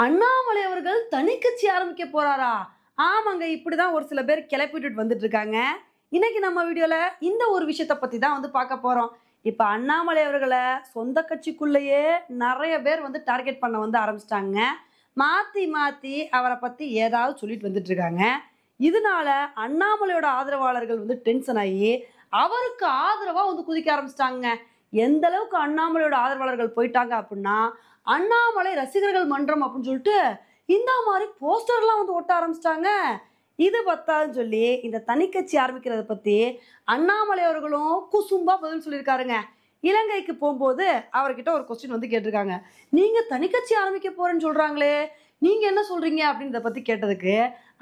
அண்ணாமலை அவர்கள் தனி கட்சி ஆரம்பிக்க போறாரா? ஆமாங்க, இப்படிதான் ஒரு சில பேர் கிளப்பி விட்டுட்டு வந்துட்டு இருக்காங்க. இன்னைக்கு நம்ம வீடியோல இந்த ஒரு விஷயத்த பத்தி தான் பார்க்க போறோம். இப்ப அண்ணாமலை அவர்களை சொந்த கட்சிக்குள்ளேயே நிறைய பேர் டார்கெட் பண்ண ஆரம்பிச்சிட்டாங்க. மாத்தி மாத்தி அவரை பத்தி ஏதாவது சொல்லிட்டு வந்துட்டு இருக்காங்க. இதனால அண்ணாமலையோட ஆதரவாளர்கள் டென்ஷன் ஆகி அவருக்கு ஆதரவா குதிக்க ஆரம்பிச்சிட்டாங்க. எந்த அளவுக்கு அண்ணாமலையோட ஆதரவாளர்கள் போயிட்டாங்க அப்படின்னா, அண்ணாமலை ரசிகர்கள் மன்றம் அப்படின்னு சொல்லிட்டு இந்த மாதிரி போஸ்டர்லாம் ஒட்ட ஆரம்பிச்சிட்டாங்க. இது பத்தாதுன்னு சொல்லி இந்த தனி கட்சி ஆரம்பிக்கிறத பத்தி அண்ணாமலை அவர்களும் குசும்பா பதில் சொல்லியிருக்காருங்க. இலங்கைக்கு போகும்போது அவர்கிட்ட ஒரு கொஸ்டின் கேட்டிருக்காங்க. நீங்க தனி கட்சி ஆரம்பிக்க போறேன்னு சொல்றாங்களே, நீங்க என்ன சொல்றீங்க அப்படின்னு இதை பத்தி கேட்டதுக்கு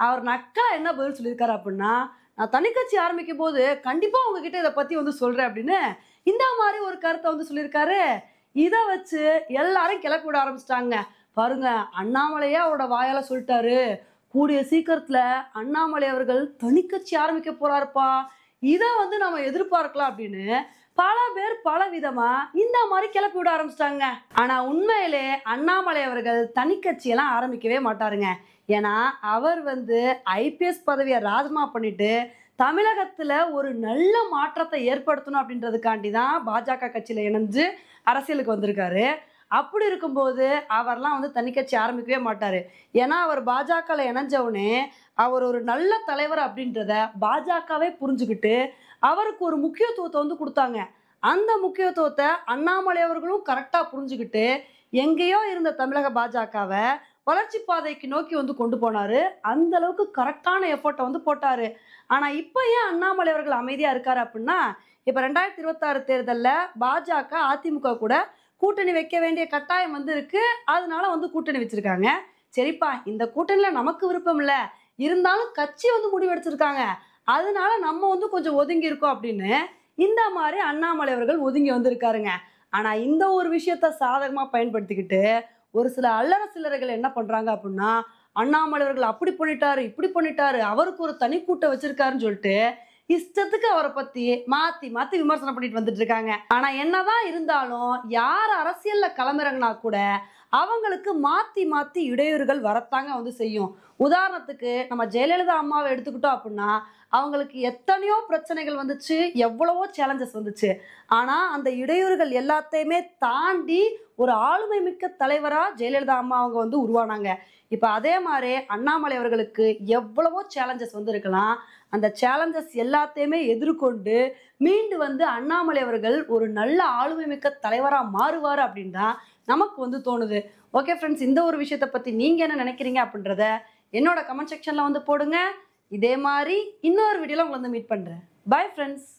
அவர் நக்கலா என்ன பதில் சொல்லியிருக்காரு அப்படின்னா, நான் தனி கட்சி ஆரம்பிக்கும் போது கண்டிப்பா உங்ககிட்ட இதை பத்தி சொல்றேன் அப்படின்னு இந்த மாதிரி ஒரு கருத்தை சொல்லியிருக்காரு. இதை வச்சு எல்லாரும் கிளப்பி விட ஆரம்பிச்சிட்டாங்க. பாருங்க, அண்ணாமலையே அவரோட வாயால சொல்லிட்டாரு, கூடிய சீக்கிரத்துல அண்ணாமலை அவர்கள் தனி கட்சி ஆரம்பிக்க போறாருப்பா, இதை நம்ம எதிர்பார்க்கலாம் அப்படின்னு பல பேர் பல விதமா இந்த மாதிரி கிளப்பி விட ஆரம்பிச்சிட்டாங்க. ஆனா உண்மையிலே அண்ணாமலை அவர்கள் தனி கட்சியெல்லாம் ஆரம்பிக்கவே மாட்டாருங்க. ஏன்னா அவர் ஐபிஎஸ் பதவியை ராஜினாமா பண்ணிட்டு தமிழகத்துல ஒரு நல்ல மாற்றத்தை ஏற்படுத்தணும் அப்படின்றதுக்காண்டி தான் பாஜக கட்சியில இணைஞ்சு அரசியலுக்கு வந்திருக்காரு. அப்படி இருக்கும்போது அவர்லாம் தனி கட்சி ஆரம்பிக்கவே மாட்டாரு. ஏன்னா அவர் பாஜகவில் இணைஞ்சவுடனே அவர் ஒரு நல்ல தலைவர் அப்படின்றத பாஜகவே புரிஞ்சுக்கிட்டு அவருக்கு ஒரு முக்கியத்துவத்தை கொடுத்தாங்க. அந்த முக்கியத்துவத்தை அண்ணாமலை அவர்களும் கரெக்டாக புரிஞ்சுக்கிட்டு எங்கேயோ இருந்த தமிழக பாஜகவை வளர்ச்சி பாதைக்கு நோக்கி கொண்டு போனாரு. அந்த அளவுக்கு கரெக்டான எஃபர்ட்டை போட்டாரு. ஆனா இப்ப ஏன் அண்ணாமலை அவர்கள் அமைதியா இருக்காரு அப்படின்னா, இப்ப 2026 தேர்தலில் பாஜக அதிமுக கூட கூட்டணி வைக்க வேண்டிய கட்டாயம் இருக்கு. அதனால கூட்டணி வச்சிருக்காங்க. சரிப்பா, இந்த கூட்டணியில நமக்கு விருப்பம் இல்லை, இருந்தாலும் கட்சி முடிவெடுத்திருக்காங்க, அதனால நம்ம கொஞ்சம் ஒதுங்கி இருக்கோம் அப்படின்னு இந்த மாதிரி அண்ணாமலை அவர்கள் ஒதுங்கி இருக்காருங்க. ஆனா இந்த ஒரு விஷயத்த சாதகமா பயன்படுத்திக்கிட்டு ஒரு சில அல்லற சில்லறைகள் என்ன பண்றாங்க அப்படின்னா, அண்ணாமலை அவர்கள் அப்படி பண்ணிட்டாரு, இப்படி பண்ணிட்டாரு, அவருக்கு ஒரு தனி கூட்டம் வச்சிருக்காருன்னு சொல்லிட்டு இஷ்டத்துக்கு அவரை பத்தி மாத்தி மாத்தி விமர்சனம் பண்ணிட்டு வந்துட்டு இருக்காங்க. ஆனா என்னதான் இருந்தாலும் யார் அரசியல்ல களமிறங்கினா கூட அவங்களுக்கு மாத்தி மாத்தி இடையூறுகள் வரத்தாங்க செய்யும். உதாரணத்துக்கு நம்ம ஜெயலலிதா அம்மாவை எடுத்துக்கிட்டோம் அப்படின்னா, அவங்களுக்கு எத்தனையோ பிரச்சனைகள் வந்துச்சு, எவ்வளவோ சேலஞ்சஸ் வந்துச்சு. ஆனா அந்த இடையூறுகள் எல்லாத்தையுமே தாண்டி ஒரு ஆளுமை மிக்க தலைவரா ஜெயலலிதா அம்மா அவங்க உருவானாங்க. இப்ப அதே மாதிரி அண்ணாமலை அவர்களுக்கு எவ்வளவோ சேலஞ்சஸ் இருக்கலாம். அந்த சேலஞ்சஸ் எல்லாத்தையுமே எதிர்கொண்டு மீண்டு அண்ணாமலை அவர்கள் ஒரு நல்ல ஆளுமை மிக்க தலைவரா மாறுவார் அப்படின்னு தான் நமக்கு தோணுது. ஓகே ஃப்ரெண்ட்ஸ், இந்த ஒரு விஷயத்தை பத்தி நீங்க என்ன நினைக்கிறீங்க அப்படின்றத என்னோட கமெண்ட் செக்ஷன்ல போடுங்க. இதே மாதிரி இன்னொரு வீடியோல உங்களை மீட் பண்றேன். Bye friends.